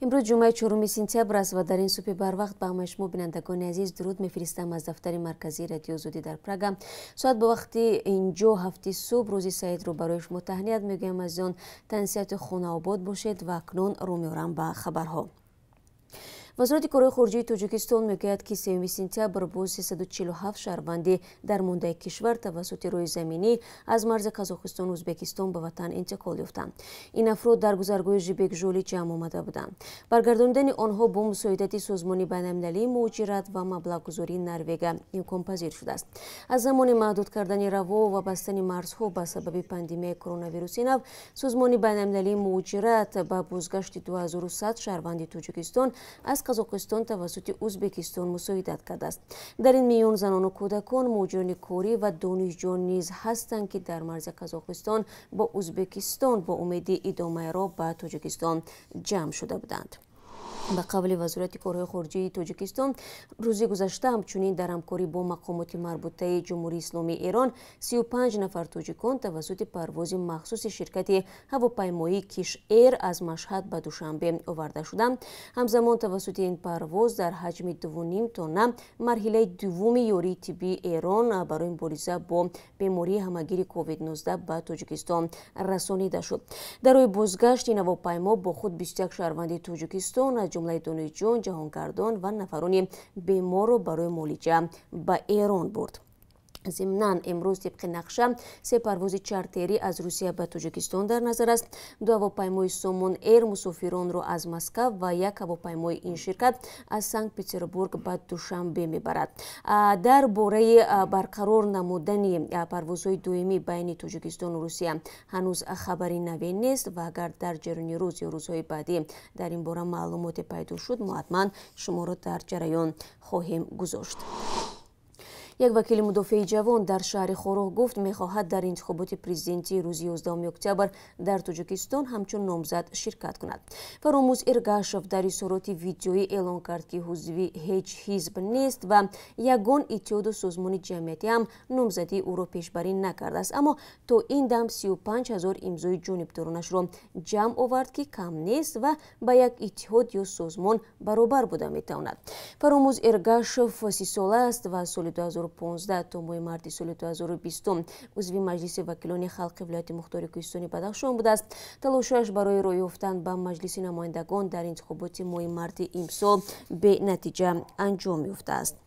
امروز جمعه 4 سپتامبر است و در این صبح بر وقت به شما بینندگان عزیز درود میفرستم از دفتر مرکزی رادیو زودی در پراگ. ساعت به وقت اینجا 7 صبح روزی سعید رو برای شما تهنیت میگم. از آن تنسیت خانه آباد باشید و اکنون رو میارم به خبرها. وزارت کره خارجه تاجیکستان میگوید که 3 سپتامبر باز 347 شهروند در مانده کشور توسط روی زمینی از مرز قزاقستان و ازبکستان به وطن انتقال یافتند. این افراد در گذرگاه ژیبک ژولی جمع آمده بودند. برگرداندن آنها با مساعدت سازمان بین‌المللی مهاجرت و مبلغ‌گذاری نروژ امکان پذیر شده است. از زمان محدود کردن روا و بستن مرزها به سبب پاندمی کرونا ویروس نو، سازمان بین‌المللی مهاجرت به بازگشت 2100 شهروند تاجیکستان از قزاقستان توسط ازبکستان مساعدت کرده است. در این میان زنان و کودکان، مهاجران کاری و دانشجویان نیز هستند که در مرز قزاقستان با ازبکستان با امید ادامه راه به تاجیکستان جمع شده بودند. به قول وزارت کره خارجه تاجیکستان روز گذشته همچنین در همکاری با مقامات مربوطه جمهوری اسلامی ایران 35 نفر تاجیکان توسط پرواز مخصوص شرکت هواپیمایی کش ایر از مشهد به دوشنبه آورده شدند. همزمان توسط این پرواز در حجم 2.5 تن مرحله دوم یاری طبی ایران برای مبارزه با بیماری همهگیر کووید 19 به تاجیکستان رسانیده شد. در روی بازگشت این هواپیما با خود 21 شهروند تاجیکستان از جمله دانشجویان، جهانگردان و نفران بیمار را برای معالجه به ایران برد. ضمناً امروز طبق نقشه 3 پرواز چارتری از روسیه به تاجیکستان در نظر است. 2 هواپیمای سومون ایر مسافران را از مسکو و 1 هواپیمای این شرکت از سنت پترزبورگ به دوشنبه میبرد. در باره برقرار نمودن پروازهای دومی بین تاجیکستان و روسیه هنوز خبری نوین نیست و اگر در جریان روز یا روزهای بعدی در این باره معلومات پیدا شد ما حتما شما را در جریان خواهیم گذاشت. یک وکیل مدافع جوان در شهر خوراک گفت میخواهد در انتخابات پرزیدنتی روز 11 اکتبر در تاجیکستان همچون نامزد شرکت کند. فراموز ارگاشف در اظهارات ویدیویی اعلان کرد که حزبی هیچ حزب نیست و یگان اتحاد و سازمان جمعیتی هم نامزدی او را پیشبری نکرده است، اما تا این دم 35,000 امضای جانبدارانش را جمع آورد که کم نیست و به یک اتحاد یا سازمان برابر بوده میتواند. فراموز ارگاشف 30 ساله است و سال 2015 تا ماه مارس سال 2020 عضو مجلس وکیلان خلق ولایت مختار کوهستان بدخشان بوده است. تلاشش برای رای یافتن به مجلس نمایندگان در انتخابات ماه مارس امسال به نتیجه انجام یافته است.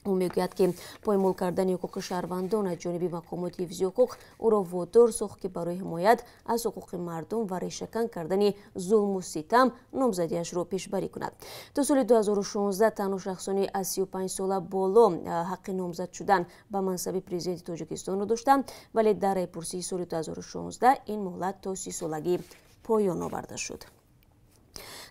او میگوید که پایمال کردن حقوق شهروندان از جانب مقامات حفظی حقوق او را وادار ساخت که برای حمایت از حقوق مردم و ریشه‌کن کردن ظلم و ستم نامزدیش را پیشبری کند. تا سال 2016 تنها کسانی از 35 ساله بالا حق نامزد شدن به منصب پرزیدنت تاجیکستان را داشتند، ولی در رای‌پرسی سال 2016 این مهلت تا 30 سالگی پایان آورده شد.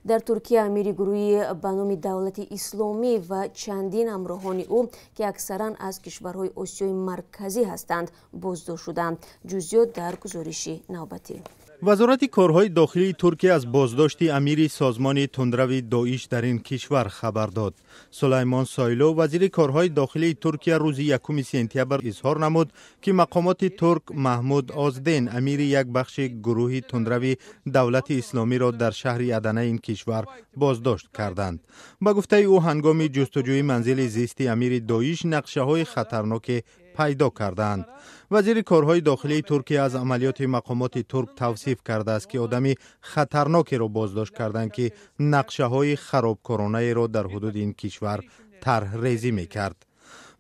در ترکیه امیر گروهی به نام دولت اسلامی و چندین همراهان او که اکثرا از کشورهای آسیای مرکزی هستند بازداشت شدند. جزئیات در گزارش نوبتی. وزارت کارهای داخلی ترکیه از بازداشت امیر سازمان تندرو داعش در این کشور خبر داد. سلیمان سایلو وزیر کارهای داخلی ترکیه روز 1 سپتامبر اظهار نمود که مقامات ترک محمود آزدین امیر یک بخش گروه تندرو دولت اسلامی را در شهر ادنه این کشور بازداشت کردند. با گفته او هنگام جستجوی منزل زیست امیر داعش نقشه‌های خطرناک پیدا کردند. وزیر کارهای داخلی ترکیه از عملیات مقامات ترک توصیف کرده است که آدمی خطرناکی را بازداشت کردند که نقشه‌های خرابکارانه را در حدود این کشور طرح ریزی می‌کرد.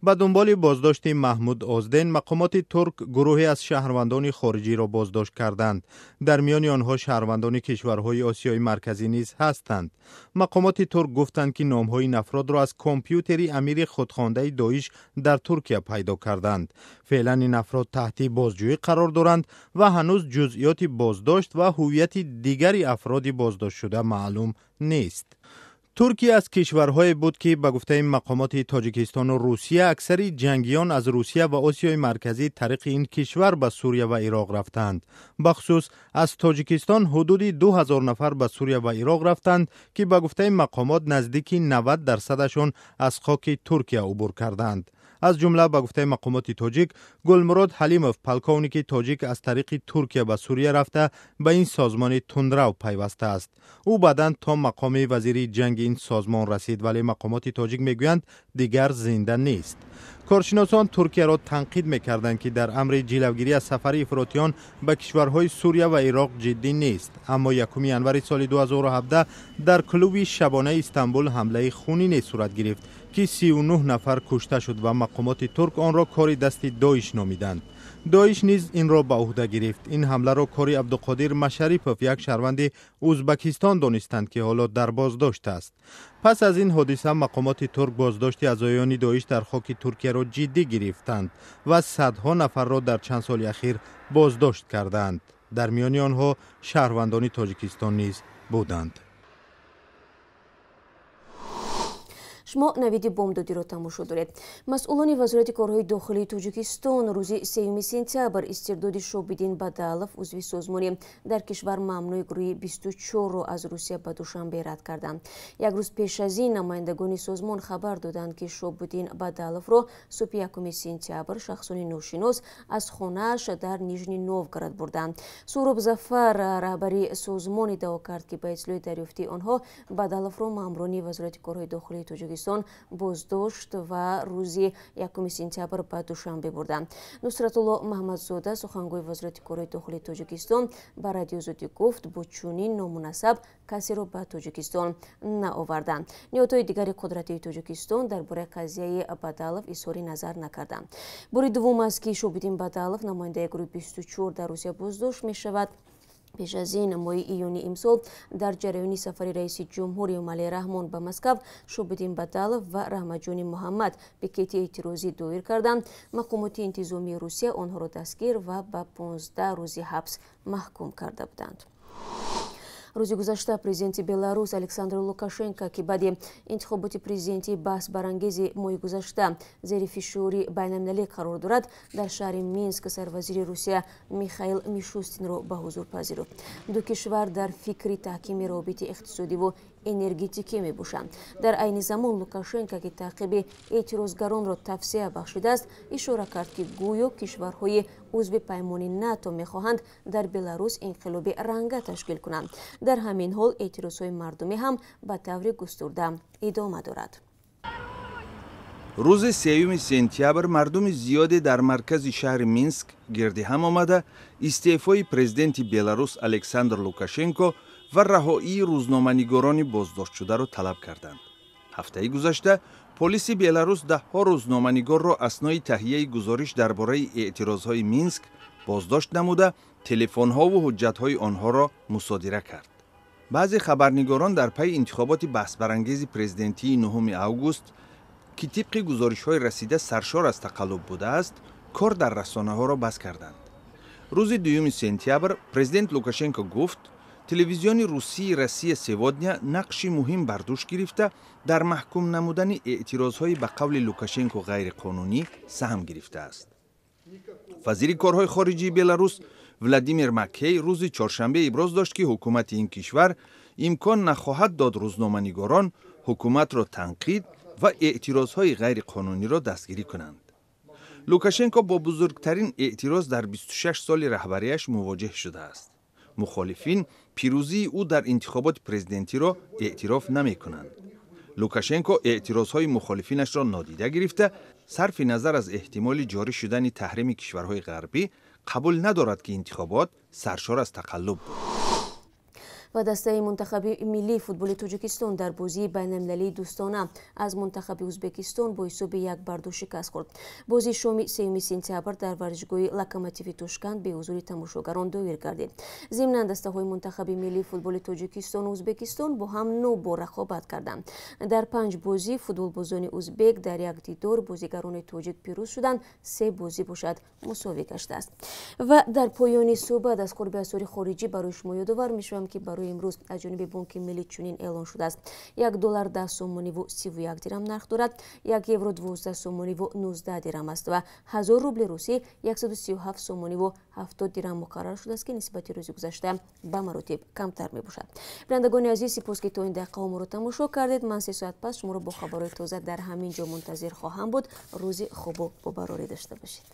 به دنبال بازداشت محمود آزدین مقامات ترک گروهی از شهروندان خارجی را بازداشت کردند. در میان آنها شهروندان کشورهای آسیای مرکزی نیز هستند. مقامات ترک گفتند که نام‌های این افراد را از کامپیوتری امیر خودخوانده داعش در ترکیه پیدا کردند. فعلا این افراد تحت بازجویی قرار دارند و هنوز جزئیات بازداشت و هویت دیگری افراد بازداشت شده معلوم نیست. ترکیه از کشورهای بود که به گفته مقامات تاجیکستان و روسیه اکثر جنگیان از روسیه و آسیای مرکزی طریق این کشور به سوریه و عراق رفتند. بخصوص از تاجیکستان حدود 2000 نفر به سوریه و عراق رفتند که به گفته مقامات نزدیک 90% از خاک ترکیه عبور کردند. از جمله به گفته مقامات تاجیک گلمراد حلیموف پلکونیک تاجیک از طریق ترکیه به سوریه رفته به این سازمان تندرو پیوسته است. او بعداً تا مقام وزیر جنگ این سازمان رسید، ولی مقامات تاجیک میگویند دیگر زنده نیست. کارشناسان ترکیه را تنقید میکردند که در امر جلوگیری از سفر افراطیان به کشورهای سوریه و عراق جدی نیست. اما 1 ینور سال 2017 در کلوب شبانه استانبول حمله خونین صورت گرفت که 39 نفر کشته شد و مقامات ترک آن را کار دست داعش نامیدند. داعش نیز این را به عهده گرفت. این حمله را کار عبدالقادر مشریپوف، یک شهروند ازبکستان، دانستند که حالا در بازداشت است. پس از این حادثه مقامات ترک بازداشت عزایان داعش در خاک ترکیه را جدی گرفتند و صدها نفر را در چند سال اخیر بازداشت کردند. در میان آنها شهروندان تاجیکستان نیز بودند. شما نویدی بمبدادیро тамошо доред. масъулони вазорати корҳои дохилии тоҷикистон рӯзи 3 сентябр истирдоди Шобидин Бадалов, узви созмони дар кишвар мамнӯи гурӯҳи 24-ро аз Русия ба Душанбе рад карданд. Як рӯз пеш аз ин намояндагони созмон хабар доданд ки Шобидин Бадаловро субҳи 1 сентябр шахсони ношинос аз хонааш дар Нижний Новгород бурданд. Суроб Зафар, раҳбари созмон, иддао кард ки ба итлои дарёфти онҳо Бадаловро маъмурони вазорати корҳои дохилии Тоҷикистон боздошт ва рӯзи 1 сентябр ба Душанбе бурданд. Нусратулло Маҳмадзода, сухангӯи вазорати корҳои дохилии Тоҷикистон, ба радиозодӣ гуфт бо чунин номунасаб касеро ба Тоҷикистон наоварданд. ниҳодҳои дигари қудратии Тоҷикистон дар бораи қазияи Бадалов изҳори назар накарданд. бори дуввум аст ки Шобидин Бадалов, намояндаи гурӯҳи 24 дар Русия боздошт мешавад. пеш аз ин моҳи июни имсол дар ҷараёни сафари раиси ҷумҳур Эмомалӣ Раҳмон ба Москав Шобидин Бадалов ва Раҳматҷони Муҳаммад пикети эътирозӣ доир карданд. мақомоти интизомии Русия онҳоро дастгир ва ба 15 рӯзи ҳабс маҳкум карда буданд. рӯзи гузашта президенти Беларус Александр Лукашенко, ки баъди интихоботи президентии баҳсбарангези моҳи гузашта зери фишори байналмилалӣ қарор дорад, дар шаҳри Минск сарвазири Русия Михаил Мишустинро ба ҳузур пазируфт. ду кишвар дар фикри таҳкими равобити иқтисодиву энергетикӣ мебошанд. дар айни замон Лукашенко, ки таъқиби эътирозгаронро тавсея бахшидааст, ишора кард ки гӯё кишварҳои узви паймони НАТО мехоҳанд дар Беларус инқилоби ранга ташкил кунанд. дар ҳамин ҳол эътирозҳои мардумӣ ҳам ба таври густурда идома дорад. рӯзи 3 сентябр мардуми зиёде дар маркази шаҳри Минск гирди ҳам омада истеъфои президенти Беларус Александр Лукашенко ва раҳоии рӯзноманигорони боздоштшударо талаб карданд. ҳафтаи гузашта полиси Беларус даҳҳо рӯзноманигорро аснои таҳияи гузориш дар бораи эътирозҳои Минск боздошт намуда, телефонҳову ҳуҷҷатҳои онҳоро мусодира кард. баъзе хабарнигорон дар пайи интихоботи баҳсбарангези президентии 9 август, ки тибқи гузоришҳои расида саршор аз тақаллуб будааст, кор дар расонаҳоро бас карданд. рӯзи 2 сентябр президент Лукашенко гуфт, телевизиони Русии «Россия сегодня» нақши муҳим бар дӯш гирифта дар маҳкум намудани эътирозҳои ба қавли Лукашенко ғайриқонунӣ саҳм гирифтааст. вазири корҳои хориҷии Беларус Владимир Маккей рӯзи чоршанбе иброз дошт, ки ҳукумати ин кишвар имкон нахоҳад дод рӯзноманигорон ҳукуматро танқид ва эътирозҳои ғайриқонуниро дастгирӣ кунанд. Лукашенко бо бузургтарин эътироз дар 26 соли раҳбарияш мувоҷеҳ шудааст. мухолифин пирӯзии ӯ дар интихоботи президентиро эътироф намекунанд. Лукашенко эътирозҳои мухолифинашро нодида гирифта, сарфи назар аз эҳтимоли ҷорӣ шудани таҳрими кишварҳои ғарбӣ, қабул надорад ки интихобот саршор аз тақаллуб буд. ва дастаи мунтахаби миллии футболи Тоҷикистон дар бозии байналмилалии дӯстона аз мунтахаби Узбекистон бо ҳисоби 1-2 шикаст хӯрд. бозии шоми 3 сентябр дар варзишгоҳи Локомотиви Тошканд бе ҳузури тамошогарон доир гардид. зимнан дастаҳои мунтахаби миллии футболи Тоҷикистону Узбекистон бо ҳам 9 бор рақобат карданд. дар 5 бозӣ футболбозони узбек дар як дидор бозигарони тоҷик пирӯз шуданд, 3 бозӣ бошад мусовӣ гаштааст. ва дар поёни суҳбат аз қурби асъори хориҷӣ барои шумо ёдовар мешавам, ки барои барои имрӯз аз ҷониби бонки миллӣ чунин эълон шудааст. $1 10 сомониву 31 дирам нарх дорад, €1 12 сомониву 19 дирам аст ва 1000 рубли русӣ 137 сомониву 70 дирам муқаррар шудааст ки нисбати рӯзи гузашта ба маротиб камтар мебошад. бинандагони азиз, сипос ки то ин дақиқаҳо моро тамошо кардед. Ман 3 соат пас шуморо бо хабарои тоза дар ҳамин ҷо мунтазир хоҳам буд. рӯзи хубу бобарорӣ дошта бошед.